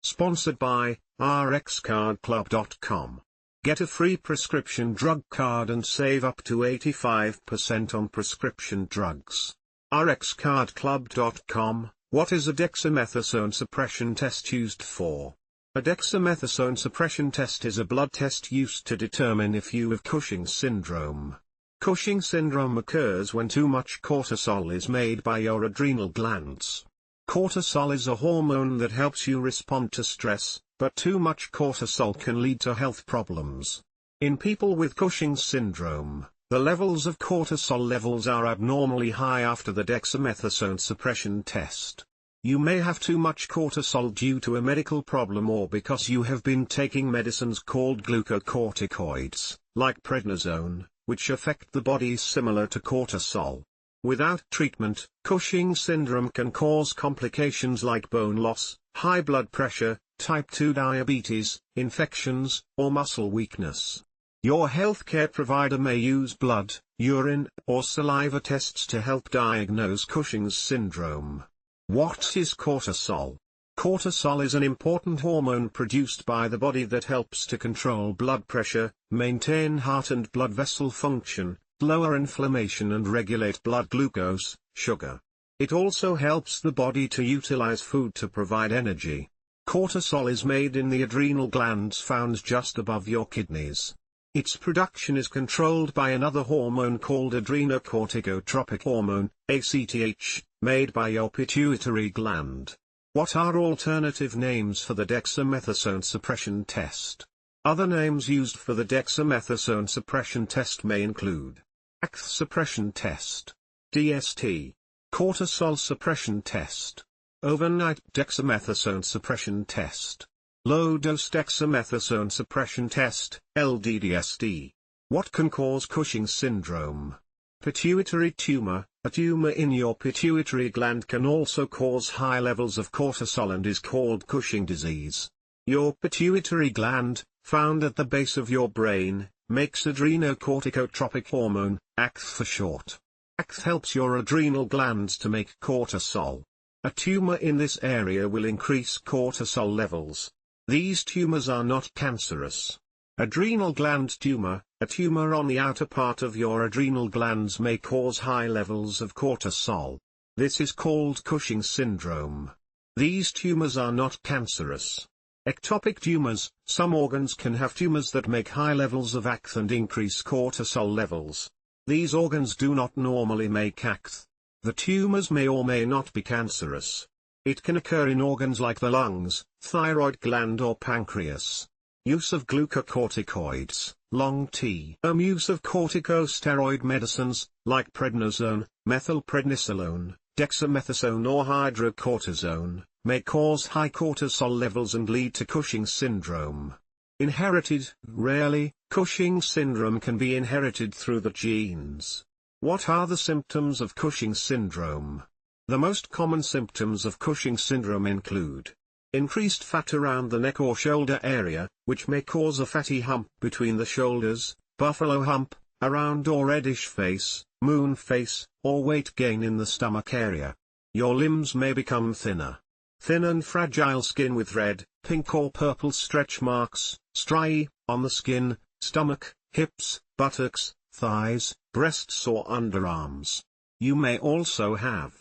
Sponsored by RxCardClub.com. Get a free prescription drug card and save up to 85% on prescription drugs. RxCardClub.com. What is a dexamethasone suppression test used for? A dexamethasone suppression test is a blood test used to determine if you have Cushing's syndrome. Cushing syndrome occurs when too much cortisol is made by your adrenal glands. Cortisol is a hormone that helps you respond to stress, but too much cortisol can lead to health problems. In people with Cushing's syndrome, the levels of cortisol levels are abnormally high after the dexamethasone suppression test. You may have too much cortisol due to a medical problem or because you have been taking medicines called glucocorticoids, like prednisone, which affect the body similar to cortisol. Without treatment, Cushing's syndrome can cause complications like bone loss, high blood pressure, type 2 diabetes, infections, or muscle weakness. Your healthcare provider may use blood, urine, or saliva tests to help diagnose Cushing's syndrome. What is cortisol? Cortisol is an important hormone produced by the body that helps to control blood pressure, maintain heart and blood vessel function, lower inflammation and regulate blood glucose, sugar. It also helps the body to utilize food to provide energy. Cortisol is made in the adrenal glands found just above your kidneys. Its production is controlled by another hormone called adrenocorticotropic hormone, ACTH, made by your pituitary gland. What are alternative names for the dexamethasone suppression test? Other names used for the dexamethasone suppression test may include ACTH suppression test, DST, cortisol suppression test, overnight dexamethasone suppression test, low-dose dexamethasone suppression test, LDDST. What can cause Cushing's syndrome? Pituitary tumor. A tumor in your pituitary gland can also cause high levels of cortisol and is called Cushing disease. Your pituitary gland, found at the base of your brain, makes adrenocorticotropic hormone, ACTH for short. ACTH helps your adrenal glands to make cortisol. A tumor in this area will increase cortisol levels. These tumors are not cancerous. Adrenal gland tumor. A tumor on the outer part of your adrenal glands may cause high levels of cortisol. This is called Cushing's syndrome. These tumors are not cancerous. Ectopic tumors. Some organs can have tumors that make high levels of ACTH and increase cortisol levels. These organs do not normally make ACTH. The tumors may or may not be cancerous. It can occur in organs like the lungs, thyroid gland or pancreas. Use of glucocorticoids, long-term use of corticosteroid medicines, like prednisone, methylprednisolone, dexamethasone or hydrocortisone, may cause high cortisol levels and lead to Cushing's syndrome. Inherited. Rarely, Cushing syndrome can be inherited through the genes. What are the symptoms of Cushing syndrome? The most common symptoms of Cushing syndrome include increased fat around the neck or shoulder area, which may cause a fatty hump between the shoulders, buffalo hump, a round or reddish face, moon face, or weight gain in the stomach area. Your limbs may become thinner. Thin and fragile skin with red, pink or purple stretch marks, striae, on the skin, stomach, hips, buttocks, thighs, breasts or underarms. You may also have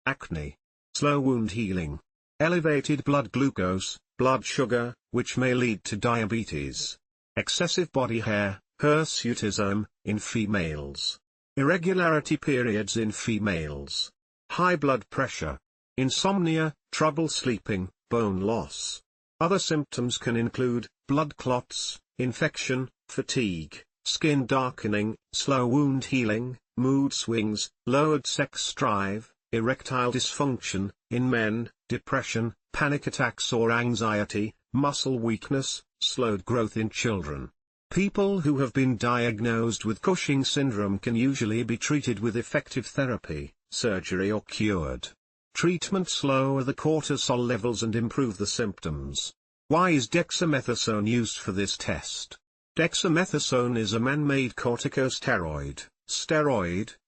acne, slow wound healing, elevated blood glucose, blood sugar, which may lead to diabetes, excessive body hair, hirsutism, in females, irregularity periods in females, high blood pressure, insomnia, trouble sleeping, bone loss. Other symptoms can include blood clots, infection, fatigue, skin darkening, slow wound healing, mood swings, lowered sex drive, erectile dysfunction, in men, depression, panic attacks or anxiety, muscle weakness, slowed growth in children. People who have been diagnosed with Cushing syndrome can usually be treated with effective therapy, surgery or cured. Treatments lower the cortisol levels and improve the symptoms. Why is dexamethasone used for this test? Dexamethasone is a man-made corticosteroid,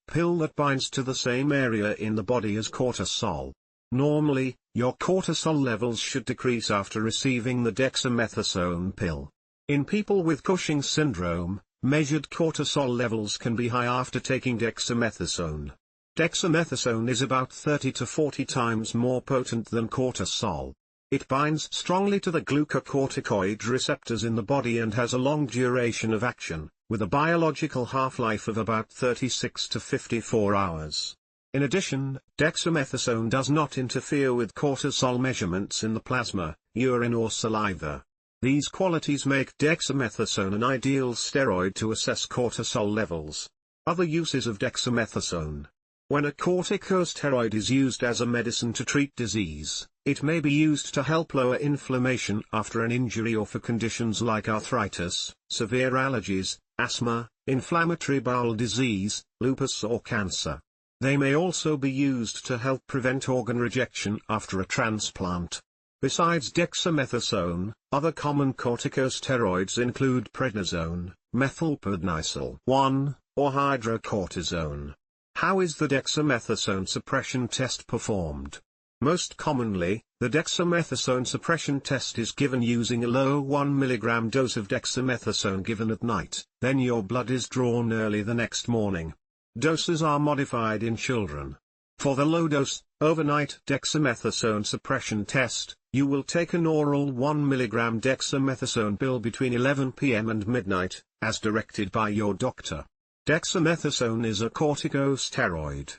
pill that binds to the same area in the body as cortisol. Normally, your cortisol levels should decrease after receiving the dexamethasone pill. In people with Cushing's syndrome, measured cortisol levels can be high after taking dexamethasone. Dexamethasone is about 30 to 40 times more potent than cortisol. It binds strongly to the glucocorticoid receptors in the body and has a long duration of action, with a biological half-life of about 36 to 54 hours. In addition, dexamethasone does not interfere with cortisol measurements in the plasma, urine or saliva. These qualities make dexamethasone an ideal steroid to assess cortisol levels. Other uses of dexamethasone. When a corticosteroid is used as a medicine to treat disease, it may be used to help lower inflammation after an injury or for conditions like arthritis, severe allergies, asthma, inflammatory bowel disease, lupus or cancer. They may also be used to help prevent organ rejection after a transplant. Besides dexamethasone, other common corticosteroids include prednisone, methylprednisolone 1, or hydrocortisone. How is the dexamethasone suppression test performed? Most commonly, the dexamethasone suppression test is given using a low 1 mg dose of dexamethasone given at night, then your blood is drawn early the next morning. Doses are modified in children. For the low-dose, overnight dexamethasone suppression test, you will take an oral 1 mg dexamethasone pill between 11 p.m. and midnight, as directed by your doctor. Dexamethasone is a corticosteroid,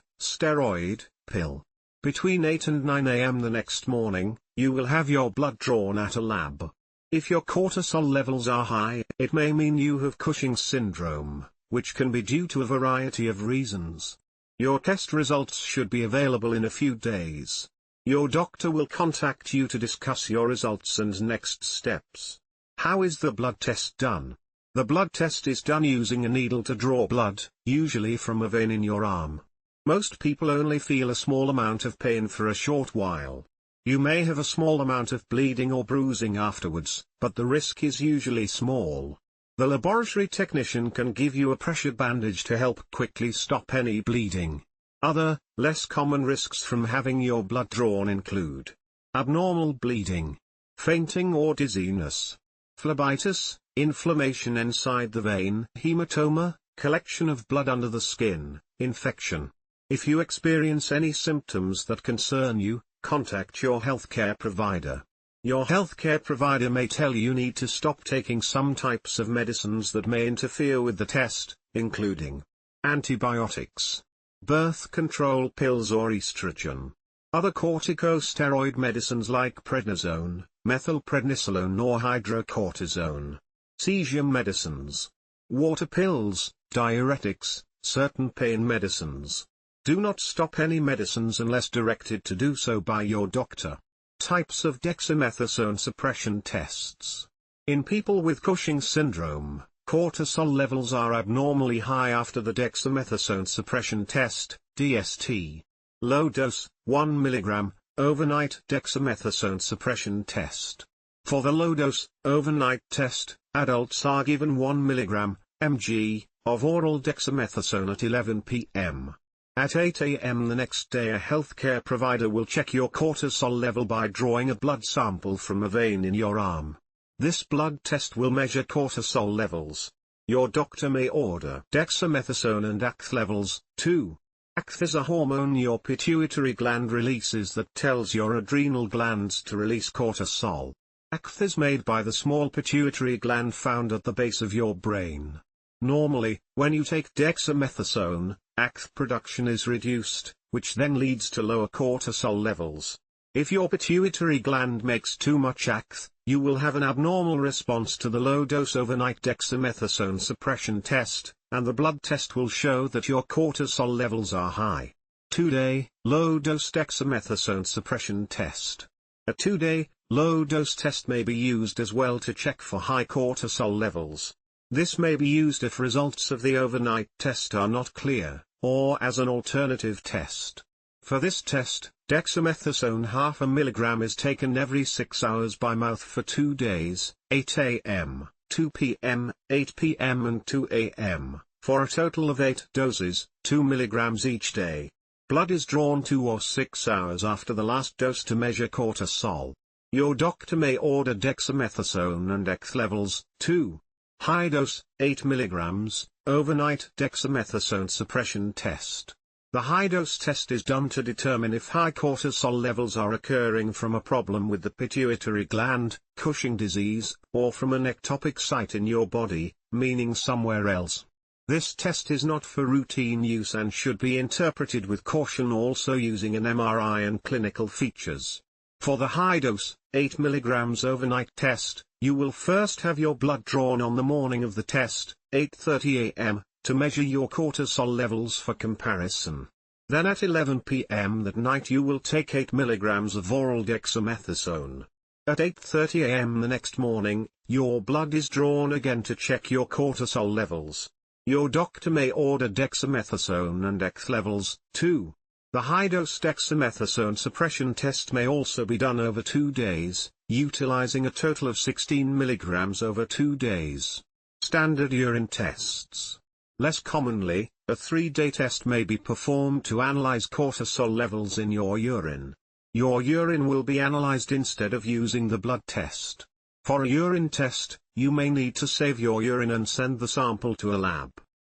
pill. Between 8 and 9 a.m. the next morning, you will have your blood drawn at a lab. If your cortisol levels are high, it may mean you have Cushing's syndrome, which can be due to a variety of reasons. Your test results should be available in a few days. Your doctor will contact you to discuss your results and next steps. How is the blood test done? The blood test is done using a needle to draw blood, usually from a vein in your arm. Most people only feel a small amount of pain for a short while. You may have a small amount of bleeding or bruising afterwards, but the risk is usually small. The laboratory technician can give you a pressure bandage to help quickly stop any bleeding. Other, less common risks from having your blood drawn include abnormal bleeding, fainting or dizziness, phlebitis, inflammation inside the vein, hematoma, collection of blood under the skin, infection. If you experience any symptoms that concern you, contact your healthcare provider. Your healthcare provider may tell you need to stop taking some types of medicines that may interfere with the test, including antibiotics, birth control pills or estrogen. Other corticosteroid medicines like prednisone, methylprednisolone or hydrocortisone. Seizure medicines, water pills, diuretics, certain pain medicines. Do not stop any medicines unless directed to do so by your doctor. Types of dexamethasone suppression tests. In people with Cushing's syndrome, cortisol levels are abnormally high after the dexamethasone suppression test, DST. Low dose, 1 mg, overnight dexamethasone suppression test. For the low-dose, overnight test, adults are given 1 mg, of oral dexamethasone at 11 p.m. At 8 a.m. the next day a healthcare provider will check your cortisol level by drawing a blood sample from a vein in your arm. This blood test will measure cortisol levels. Your doctor may order dexamethasone and ACTH levels, too. ACTH is a hormone your pituitary gland releases that tells your adrenal glands to release cortisol. ACTH is made by the small pituitary gland found at the base of your brain. Normally, when you take dexamethasone, ACTH production is reduced, which then leads to lower cortisol levels. If your pituitary gland makes too much ACTH, you will have an abnormal response to the low-dose overnight dexamethasone suppression test, and the blood test will show that your cortisol levels are high. 2-day, low-dose dexamethasone suppression test. A 2-day, low-dose test may be used as well to check for high cortisol levels. This may be used if results of the overnight test are not clear, or as an alternative test. For this test, dexamethasone 0.5 mg is taken every 6 hours by mouth for 2 days, 8 a.m., 2 p.m., 8 p.m. and 2 a.m., for a total of 8 doses, 2 mg each day. Blood is drawn 2 or 6 hours after the last dose to measure cortisol. Your doctor may order dexamethasone and ACTH levels, too. High dose, 8 mg, overnight dexamethasone suppression test. The high-dose test is done to determine if high cortisol levels are occurring from a problem with the pituitary gland, Cushing disease, or from an ectopic site in your body, meaning somewhere else. This test is not for routine use and should be interpreted with caution, also using an MRI and clinical features. For the high-dose, 8 mg overnight test, you will first have your blood drawn on the morning of the test, 8:30 a.m., to measure your cortisol levels for comparison. Then at 11 p.m. that night you will take 8 mg of oral dexamethasone. At 8:30 a.m. the next morning, your blood is drawn again to check your cortisol levels. Your doctor may order dexamethasone and ACTH levels, too. The high-dose dexamethasone suppression test may also be done over 2 days, utilizing a total of 16 mg over 2 days. Standard urine tests. Less commonly, a 3-day test may be performed to analyze cortisol levels in your urine. Your urine will be analyzed instead of using the blood test. For a urine test, you may need to save your urine and send the sample to a lab.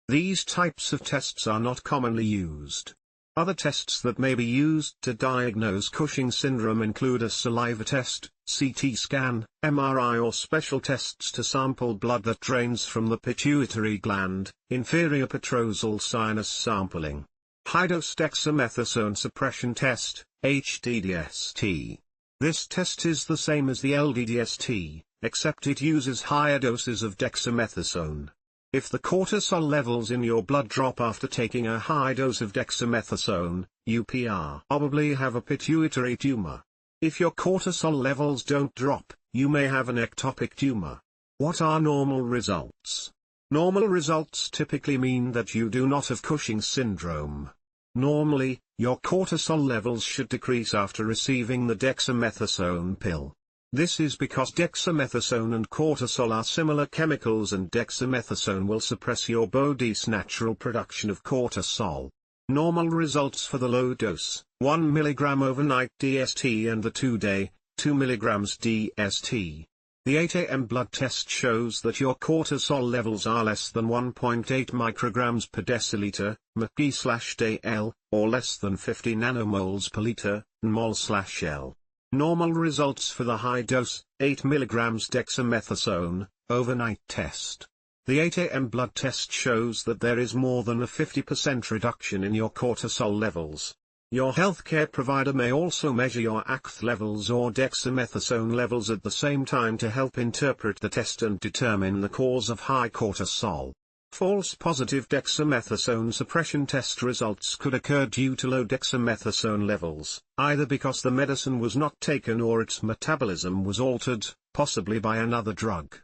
These types of tests are not commonly used. Other tests that may be used to diagnose Cushing syndrome include a saliva test, CT scan, MRI, or special tests to sample blood that drains from the pituitary gland, inferior petrosal sinus sampling. High-dose dexamethasone suppression test, HDDST. This test is the same as the LDDST, except it uses higher doses of dexamethasone. If the cortisol levels in your blood drop after taking a high dose of dexamethasone, you probably have a pituitary tumor. If your cortisol levels don't drop, you may have an ectopic tumor. What are normal results? Normal results typically mean that you do not have Cushing syndrome. Normally, your cortisol levels should decrease after receiving the dexamethasone pill. This is because dexamethasone and cortisol are similar chemicals, and dexamethasone will suppress your body's natural production of cortisol. Normal results for the low dose, 1 mg overnight DST, and the 2-day, 2 mg DST. The 8 am blood test shows that your cortisol levels are less than 1.8 micrograms per deciliter, mg/dl, or less than 50 nanomoles per liter, nmol/L. Normal results for the high-dose, 8 mg dexamethasone, overnight test. The 8 am blood test shows that there is more than a 50% reduction in your cortisol levels. Your healthcare provider may also measure your ACTH levels or dexamethasone levels at the same time to help interpret the test and determine the cause of high cortisol. False positive dexamethasone suppression test results could occur due to low dexamethasone levels, either because the medicine was not taken or its metabolism was altered, possibly by another drug.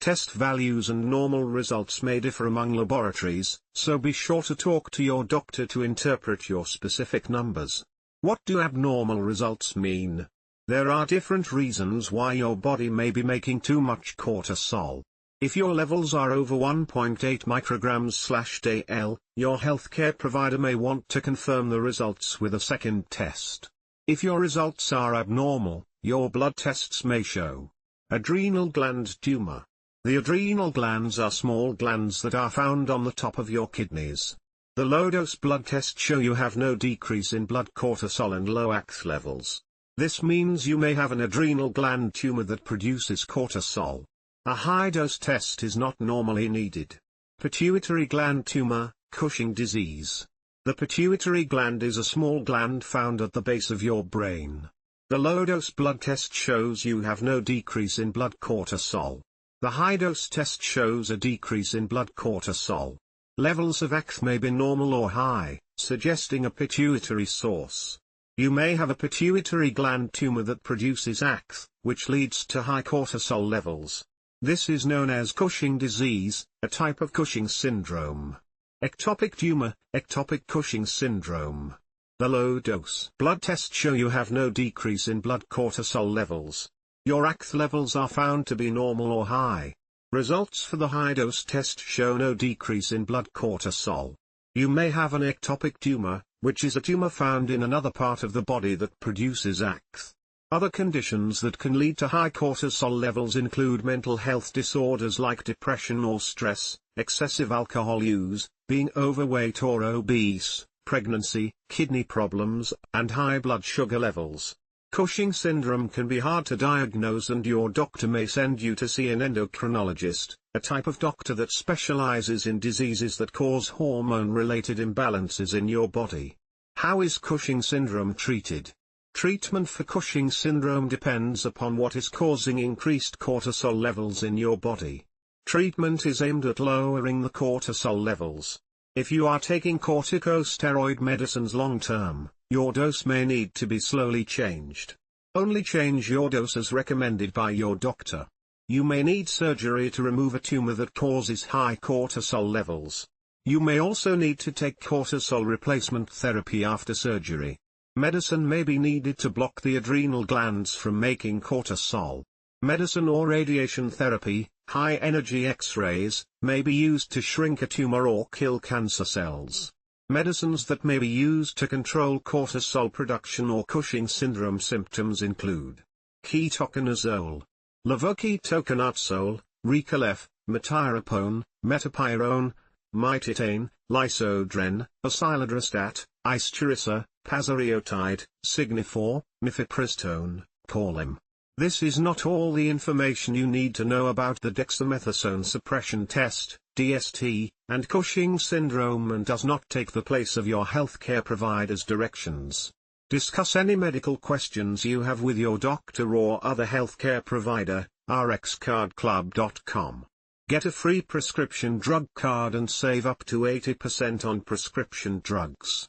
Test values and normal results may differ among laboratories, so be sure to talk to your doctor to interpret your specific numbers. What do abnormal results mean? There are different reasons why your body may be making too much cortisol. If your levels are over 1.8 micrograms/dl, your healthcare provider may want to confirm the results with a second test. If your results are abnormal, your blood tests may show adrenal gland tumor. The adrenal glands are small glands that are found on the top of your kidneys. The low-dose blood tests show you have no decrease in blood cortisol and low ACTH levels. This means you may have an adrenal gland tumor that produces cortisol. A high-dose test is not normally needed. Pituitary gland tumor, Cushing disease. The pituitary gland is a small gland found at the base of your brain. The low-dose blood test shows you have no decrease in blood cortisol. The high-dose test shows a decrease in blood cortisol. Levels of ACTH may be normal or high, suggesting a pituitary source. You may have a pituitary gland tumor that produces ACTH, which leads to high cortisol levels. This is known as Cushing disease, a type of Cushing syndrome. Ectopic tumor, ectopic Cushing syndrome. The low-dose blood tests show you have no decrease in blood cortisol levels. Your ACTH levels are found to be normal or high. Results for the high-dose test show no decrease in blood cortisol. You may have an ectopic tumor, which is a tumor found in another part of the body that produces ACTH. Other conditions that can lead to high cortisol levels include mental health disorders like depression or stress, excessive alcohol use, being overweight or obese, pregnancy, kidney problems, and high blood sugar levels. Cushing syndrome can be hard to diagnose, and your doctor may send you to see an endocrinologist, a type of doctor that specializes in diseases that cause hormone-related imbalances in your body. How is Cushing syndrome treated? Treatment for Cushing syndrome depends upon what is causing increased cortisol levels in your body. Treatment is aimed at lowering the cortisol levels. If you are taking corticosteroid medicines long-term, your dose may need to be slowly changed. Only change your dose as recommended by your doctor. You may need surgery to remove a tumor that causes high cortisol levels. You may also need to take cortisol replacement therapy after surgery. Medicine may be needed to block the adrenal glands from making cortisol. Medicine or radiation therapy, high-energy X-rays, may be used to shrink a tumor or kill cancer cells. Medicines that may be used to control cortisol production or Cushing syndrome symptoms include ketoconazole, levoketoconazole, Recolef, metyrapone, metapyrone, mititane, lysodren, acilodrastat, isturisa, pasariotide, signifor, mifepristone, Korlim. This is not all the information you need to know about the dexamethasone suppression test, DST, and Cushing syndrome, and does not take the place of your healthcare provider's directions. Discuss any medical questions you have with your doctor or other healthcare provider. rxcardclub.com. Get a free prescription drug card and save up to 80% on prescription drugs.